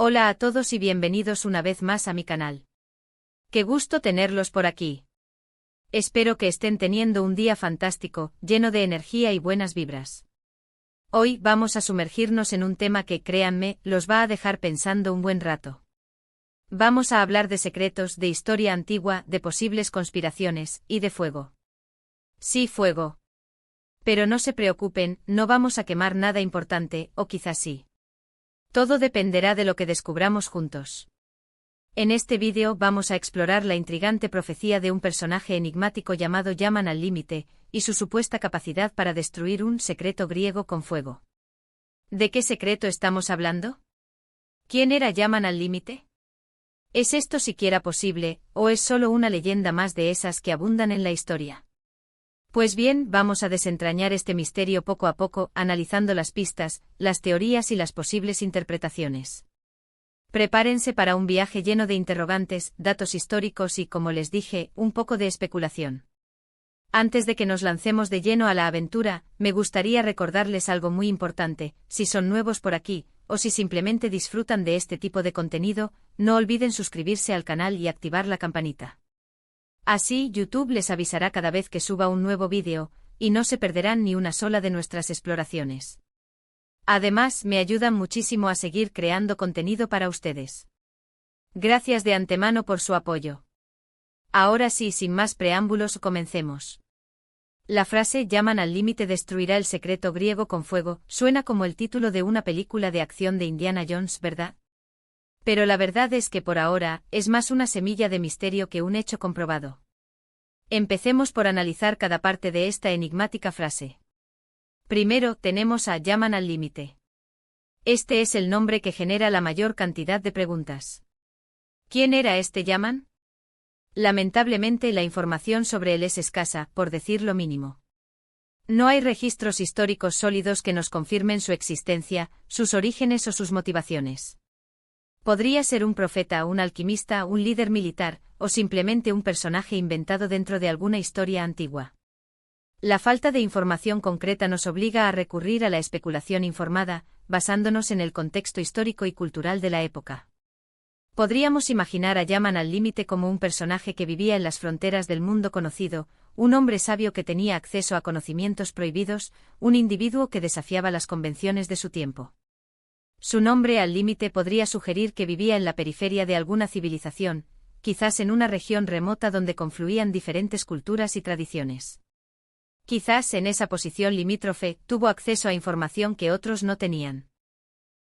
Hola a todos y bienvenidos una vez más a mi canal. Qué gusto tenerlos por aquí. Espero que estén teniendo un día fantástico, lleno de energía y buenas vibras. Hoy vamos a sumergirnos en un tema que, créanme, los va a dejar pensando un buen rato. Vamos a hablar de secretos, de historia antigua, de posibles conspiraciones, y de fuego. Sí, fuego. Pero no se preocupen, no vamos a quemar nada importante, o quizás sí. Todo dependerá de lo que descubramos juntos. En este vídeo vamos a explorar la intrigante profecía de un personaje enigmático llamado Yaman al Límite, y su supuesta capacidad para destruir un secreto griego con fuego. ¿De qué secreto estamos hablando? ¿Quién era Yaman al Límite? ¿Es esto siquiera posible, o es solo una leyenda más de esas que abundan en la historia? Pues bien, vamos a desentrañar este misterio poco a poco, analizando las pistas, las teorías y las posibles interpretaciones. Prepárense para un viaje lleno de interrogantes, datos históricos y, como les dije, un poco de especulación. Antes de que nos lancemos de lleno a la aventura, me gustaría recordarles algo muy importante: si son nuevos por aquí, o si simplemente disfrutan de este tipo de contenido, no olviden suscribirse al canal y activar la campanita. Así, YouTube les avisará cada vez que suba un nuevo vídeo, y no se perderán ni una sola de nuestras exploraciones. Además, me ayudan muchísimo a seguir creando contenido para ustedes. Gracias de antemano por su apoyo. Ahora sí, sin más preámbulos, comencemos. La frase "Yaman al límite destruirá el secreto griego con fuego" suena como el título de una película de acción de Indiana Jones, ¿verdad? Pero la verdad es que por ahora, es más una semilla de misterio que un hecho comprobado. Empecemos por analizar cada parte de esta enigmática frase. Primero, tenemos a Yaman al límite. Este es el nombre que genera la mayor cantidad de preguntas. ¿Quién era este Yaman? Lamentablemente la información sobre él es escasa, por decir lo mínimo. No hay registros históricos sólidos que nos confirmen su existencia, sus orígenes o sus motivaciones. Podría ser un profeta, un alquimista, un líder militar, o simplemente un personaje inventado dentro de alguna historia antigua. La falta de información concreta nos obliga a recurrir a la especulación informada, basándonos en el contexto histórico y cultural de la época. Podríamos imaginar a Yaman al límite como un personaje que vivía en las fronteras del mundo conocido, un hombre sabio que tenía acceso a conocimientos prohibidos, un individuo que desafiaba las convenciones de su tiempo. Su nombre al límite podría sugerir que vivía en la periferia de alguna civilización, quizás en una región remota donde confluían diferentes culturas y tradiciones. Quizás en esa posición limítrofe tuvo acceso a información que otros no tenían.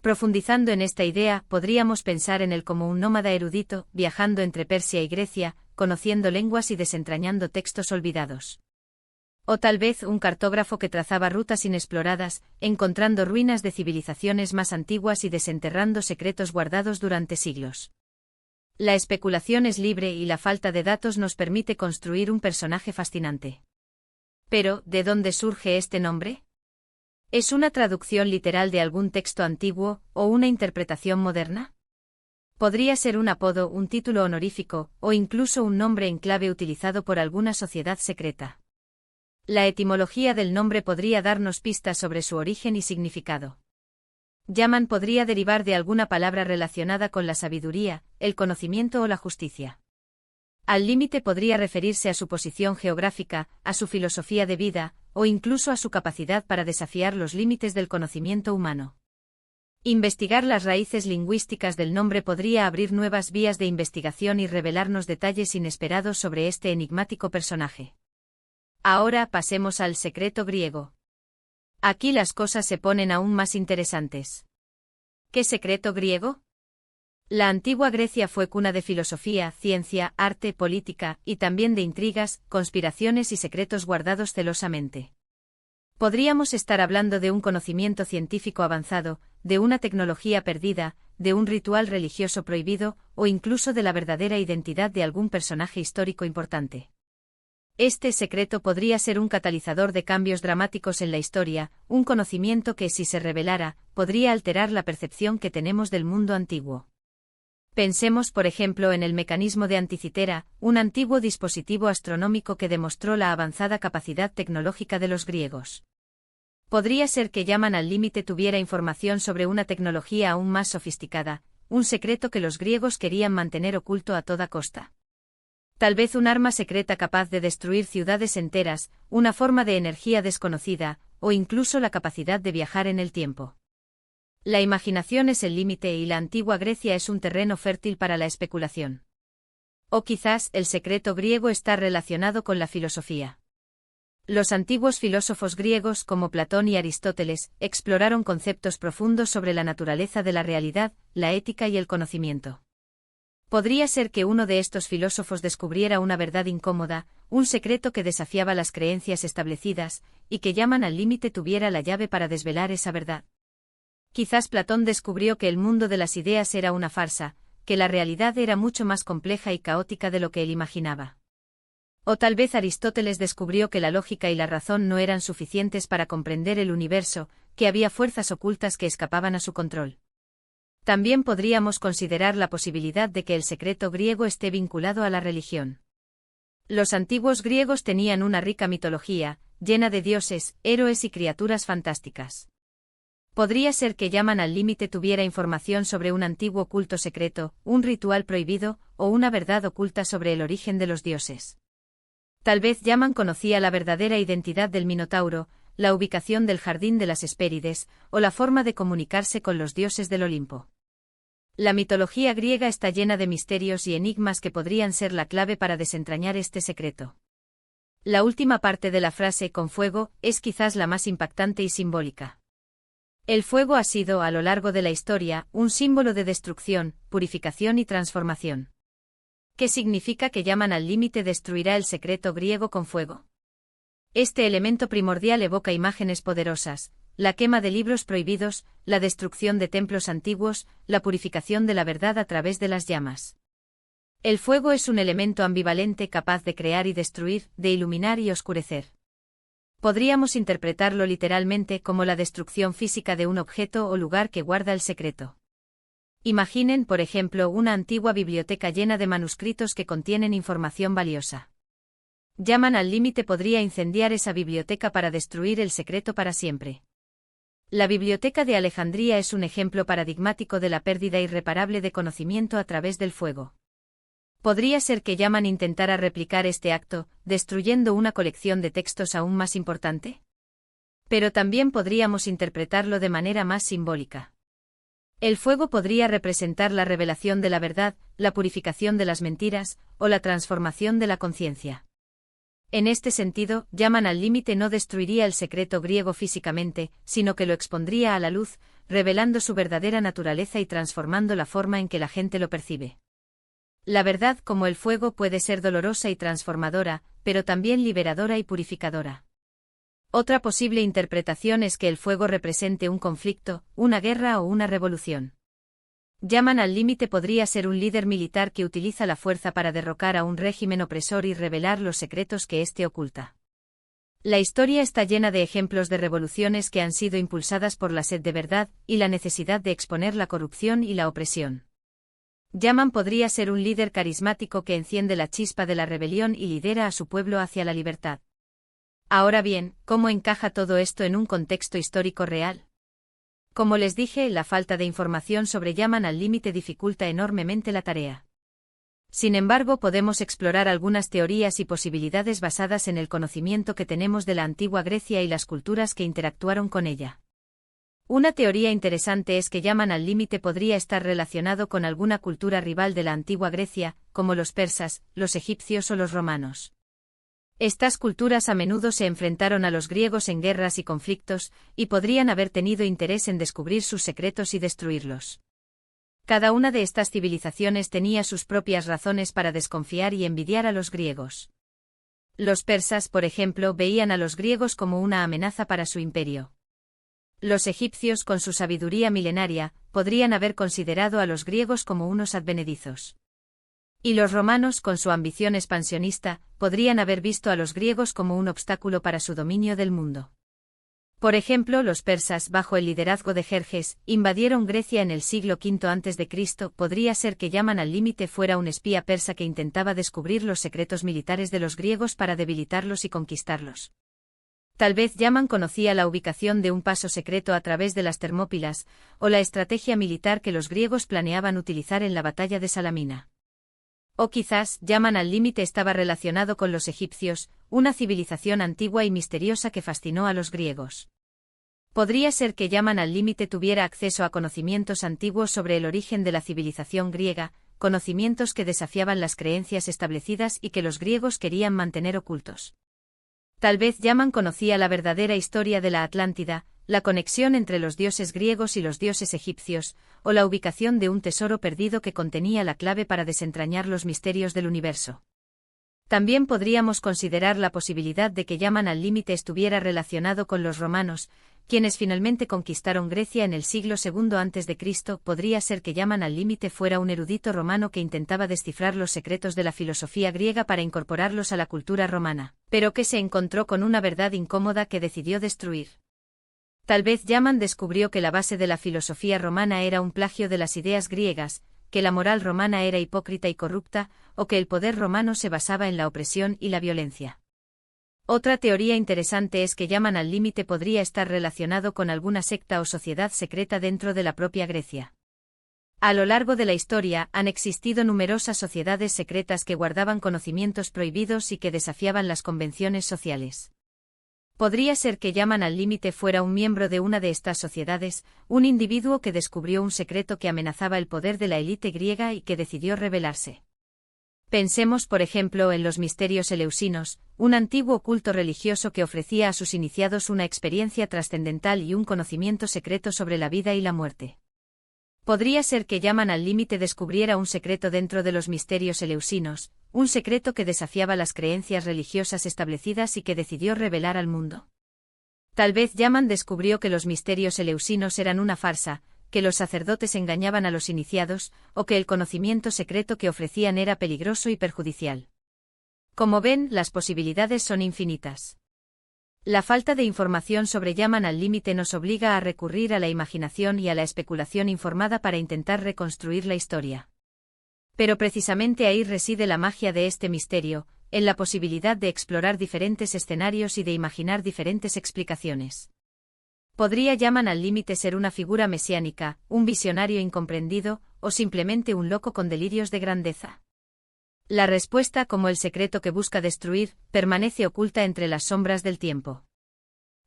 Profundizando en esta idea, podríamos pensar en él como un nómada erudito, viajando entre Persia y Grecia, conociendo lenguas y desentrañando textos olvidados. O tal vez un cartógrafo que trazaba rutas inexploradas, encontrando ruinas de civilizaciones más antiguas y desenterrando secretos guardados durante siglos. La especulación es libre y la falta de datos nos permite construir un personaje fascinante. Pero, ¿de dónde surge este nombre? ¿Es una traducción literal de algún texto antiguo, o una interpretación moderna? Podría ser un apodo, un título honorífico, o incluso un nombre en clave utilizado por alguna sociedad secreta. La etimología del nombre podría darnos pistas sobre su origen y significado. Yaman podría derivar de alguna palabra relacionada con la sabiduría, el conocimiento o la justicia. Al límite podría referirse a su posición geográfica, a su filosofía de vida, o incluso a su capacidad para desafiar los límites del conocimiento humano. Investigar las raíces lingüísticas del nombre podría abrir nuevas vías de investigación y revelarnos detalles inesperados sobre este enigmático personaje. Ahora pasemos al secreto griego. Aquí las cosas se ponen aún más interesantes. ¿Qué secreto griego? La antigua Grecia fue cuna de filosofía, ciencia, arte, política, y también de intrigas, conspiraciones y secretos guardados celosamente. Podríamos estar hablando de un conocimiento científico avanzado, de una tecnología perdida, de un ritual religioso prohibido, o incluso de la verdadera identidad de algún personaje histórico importante. Este secreto podría ser un catalizador de cambios dramáticos en la historia, un conocimiento que, si se revelara, podría alterar la percepción que tenemos del mundo antiguo. Pensemos, por ejemplo, en el mecanismo de Anticitera, un antiguo dispositivo astronómico que demostró la avanzada capacidad tecnológica de los griegos. Podría ser que Yaman al límite tuviera información sobre una tecnología aún más sofisticada, un secreto que los griegos querían mantener oculto a toda costa. Tal vez un arma secreta capaz de destruir ciudades enteras, una forma de energía desconocida, o incluso la capacidad de viajar en el tiempo. La imaginación es el límite y la antigua Grecia es un terreno fértil para la especulación. O quizás el secreto griego está relacionado con la filosofía. Los antiguos filósofos griegos como Platón y Aristóteles exploraron conceptos profundos sobre la naturaleza de la realidad, la ética y el conocimiento. Podría ser que uno de estos filósofos descubriera una verdad incómoda, un secreto que desafiaba las creencias establecidas, y que llaman al límite tuviera la llave para desvelar esa verdad. Quizás Platón descubrió que el mundo de las ideas era una farsa, que la realidad era mucho más compleja y caótica de lo que él imaginaba. O tal vez Aristóteles descubrió que la lógica y la razón no eran suficientes para comprender el universo, que había fuerzas ocultas que escapaban a su control. También podríamos considerar la posibilidad de que el secreto griego esté vinculado a la religión. Los antiguos griegos tenían una rica mitología, llena de dioses, héroes y criaturas fantásticas. Podría ser que Llaman al límite tuviera información sobre un antiguo culto secreto, un ritual prohibido, o una verdad oculta sobre el origen de los dioses. Tal vez Llaman conocía la verdadera identidad del Minotauro, la ubicación del jardín de las Hespérides, o la forma de comunicarse con los dioses del Olimpo. La mitología griega está llena de misterios y enigmas que podrían ser la clave para desentrañar este secreto. La última parte de la frase con fuego es quizás la más impactante y simbólica. El fuego ha sido, a lo largo de la historia, un símbolo de destrucción, purificación y transformación. ¿Qué significa que Llaman al límite destruirá el secreto griego con fuego? Este elemento primordial evoca imágenes poderosas, la quema de libros prohibidos, la destrucción de templos antiguos, la purificación de la verdad a través de las llamas. El fuego es un elemento ambivalente capaz de crear y destruir, de iluminar y oscurecer. Podríamos interpretarlo literalmente como la destrucción física de un objeto o lugar que guarda el secreto. Imaginen, por ejemplo, una antigua biblioteca llena de manuscritos que contienen información valiosa. Llaman al límite podría incendiar esa biblioteca para destruir el secreto para siempre. La Biblioteca de Alejandría es un ejemplo paradigmático de la pérdida irreparable de conocimiento a través del fuego. Podría ser que Llaman intentara replicar este acto, destruyendo una colección de textos aún más importante. Pero también podríamos interpretarlo de manera más simbólica. El fuego podría representar la revelación de la verdad, la purificación de las mentiras, o la transformación de la conciencia. En este sentido, Llaman al límite no destruiría el secreto griego físicamente, sino que lo expondría a la luz, revelando su verdadera naturaleza y transformando la forma en que la gente lo percibe. La verdad como el fuego puede ser dolorosa y transformadora, pero también liberadora y purificadora. Otra posible interpretación es que el fuego represente un conflicto, una guerra o una revolución. Llaman al límite podría ser un líder militar que utiliza la fuerza para derrocar a un régimen opresor y revelar los secretos que éste oculta. La historia está llena de ejemplos de revoluciones que han sido impulsadas por la sed de verdad y la necesidad de exponer la corrupción y la opresión. Llaman podría ser un líder carismático que enciende la chispa de la rebelión y lidera a su pueblo hacia la libertad. Ahora bien, ¿cómo encaja todo esto en un contexto histórico real? Como les dije, la falta de información sobre Llaman al límite dificulta enormemente la tarea. Sin embargo, podemos explorar algunas teorías y posibilidades basadas en el conocimiento que tenemos de la antigua Grecia y las culturas que interactuaron con ella. Una teoría interesante es que Llaman al límite podría estar relacionado con alguna cultura rival de la antigua Grecia, como los persas, los egipcios o los romanos. Estas culturas a menudo se enfrentaron a los griegos en guerras y conflictos, y podrían haber tenido interés en descubrir sus secretos y destruirlos. Cada una de estas civilizaciones tenía sus propias razones para desconfiar y envidiar a los griegos. Los persas, por ejemplo, veían a los griegos como una amenaza para su imperio. Los egipcios, con su sabiduría milenaria, podrían haber considerado a los griegos como unos advenedizos. Y los romanos, con su ambición expansionista, podrían haber visto a los griegos como un obstáculo para su dominio del mundo. Por ejemplo, los persas, bajo el liderazgo de Jerjes, invadieron Grecia en el siglo V a.C. Podría ser que Llaman al límite fuera un espía persa que intentaba descubrir los secretos militares de los griegos para debilitarlos y conquistarlos. Tal vez Yaman conocía la ubicación de un paso secreto a través de las Termópilas, o la estrategia militar que los griegos planeaban utilizar en la batalla de Salamina. O quizás, Yaman al límite estaba relacionado con los egipcios, una civilización antigua y misteriosa que fascinó a los griegos. Podría ser que Yaman al límite tuviera acceso a conocimientos antiguos sobre el origen de la civilización griega, conocimientos que desafiaban las creencias establecidas y que los griegos querían mantener ocultos. Tal vez Yaman conocía la verdadera historia de la Atlántida, la conexión entre los dioses griegos y los dioses egipcios, o la ubicación de un tesoro perdido que contenía la clave para desentrañar los misterios del universo. También podríamos considerar la posibilidad de que Yaman al límite estuviera relacionado con los romanos, quienes finalmente conquistaron Grecia en el siglo II a.C. Podría ser que Yaman al límite fuera un erudito romano que intentaba descifrar los secretos de la filosofía griega para incorporarlos a la cultura romana, pero que se encontró con una verdad incómoda que decidió destruir. Tal vez Yaman descubrió que la base de la filosofía romana era un plagio de las ideas griegas, que la moral romana era hipócrita y corrupta, o que el poder romano se basaba en la opresión y la violencia. Otra teoría interesante es que Yaman al límite podría estar relacionado con alguna secta o sociedad secreta dentro de la propia Grecia. A lo largo de la historia han existido numerosas sociedades secretas que guardaban conocimientos prohibidos y que desafiaban las convenciones sociales. Podría ser que Yaman al límite fuera un miembro de una de estas sociedades, un individuo que descubrió un secreto que amenazaba el poder de la élite griega y que decidió rebelarse. Pensemos por ejemplo en los misterios eleusinos, un antiguo culto religioso que ofrecía a sus iniciados una experiencia trascendental y un conocimiento secreto sobre la vida y la muerte. Podría ser que Yaman al límite descubriera un secreto dentro de los misterios eleusinos, un secreto que desafiaba las creencias religiosas establecidas y que decidió revelar al mundo. Tal vez Yaman descubrió que los misterios eleusinos eran una farsa, que los sacerdotes engañaban a los iniciados, o que el conocimiento secreto que ofrecían era peligroso y perjudicial. Como ven, las posibilidades son infinitas. La falta de información sobre Yaman al límite nos obliga a recurrir a la imaginación y a la especulación informada para intentar reconstruir la historia. Pero precisamente ahí reside la magia de este misterio, en la posibilidad de explorar diferentes escenarios y de imaginar diferentes explicaciones. ¿Podría Yaman al límite ser una figura mesiánica, un visionario incomprendido, o simplemente un loco con delirios de grandeza? La respuesta, como el secreto que busca destruir, permanece oculta entre las sombras del tiempo.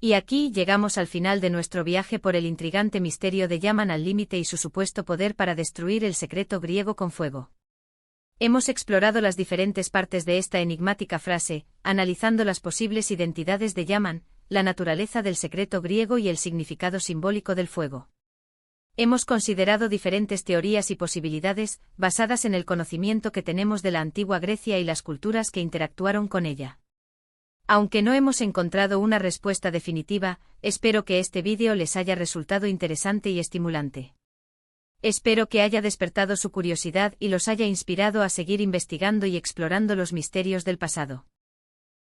Y aquí llegamos al final de nuestro viaje por el intrigante misterio de Yaman al límite y su supuesto poder para destruir el secreto griego con fuego. Hemos explorado las diferentes partes de esta enigmática frase, analizando las posibles identidades de Yaman, la naturaleza del secreto griego y el significado simbólico del fuego. Hemos considerado diferentes teorías y posibilidades, basadas en el conocimiento que tenemos de la antigua Grecia y las culturas que interactuaron con ella. Aunque no hemos encontrado una respuesta definitiva, espero que este vídeo les haya resultado interesante y estimulante. Espero que haya despertado su curiosidad y los haya inspirado a seguir investigando y explorando los misterios del pasado.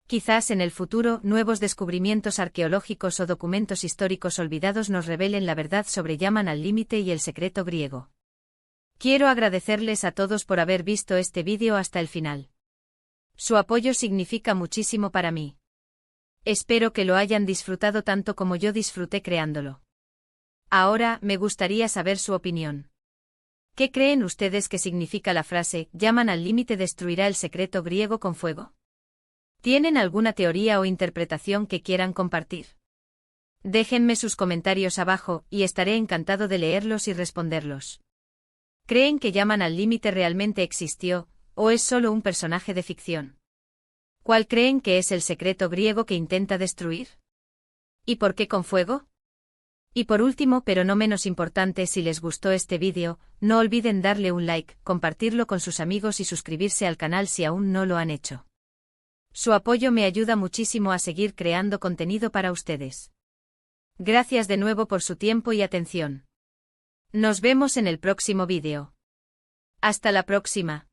Quizás en el futuro nuevos descubrimientos arqueológicos o documentos históricos olvidados nos revelen la verdad sobre Yaman al límite y el secreto griego. Quiero agradecerles a todos por haber visto este vídeo hasta el final. Su apoyo significa muchísimo para mí. Espero que lo hayan disfrutado tanto como yo disfruté creándolo. Ahora, me gustaría saber su opinión. ¿Qué creen ustedes que significa la frase, Yaman al límite destruirá el secreto griego con fuego? ¿Tienen alguna teoría o interpretación que quieran compartir? Déjenme sus comentarios abajo, y estaré encantado de leerlos y responderlos. ¿Creen que Yaman al límite realmente existió, o es solo un personaje de ficción? ¿Cuál creen que es el secreto griego que intenta destruir? ¿Y por qué con fuego? Y por último, pero no menos importante, si les gustó este vídeo, no olviden darle un like, compartirlo con sus amigos y suscribirse al canal si aún no lo han hecho. Su apoyo me ayuda muchísimo a seguir creando contenido para ustedes. Gracias de nuevo por su tiempo y atención. Nos vemos en el próximo vídeo. Hasta la próxima.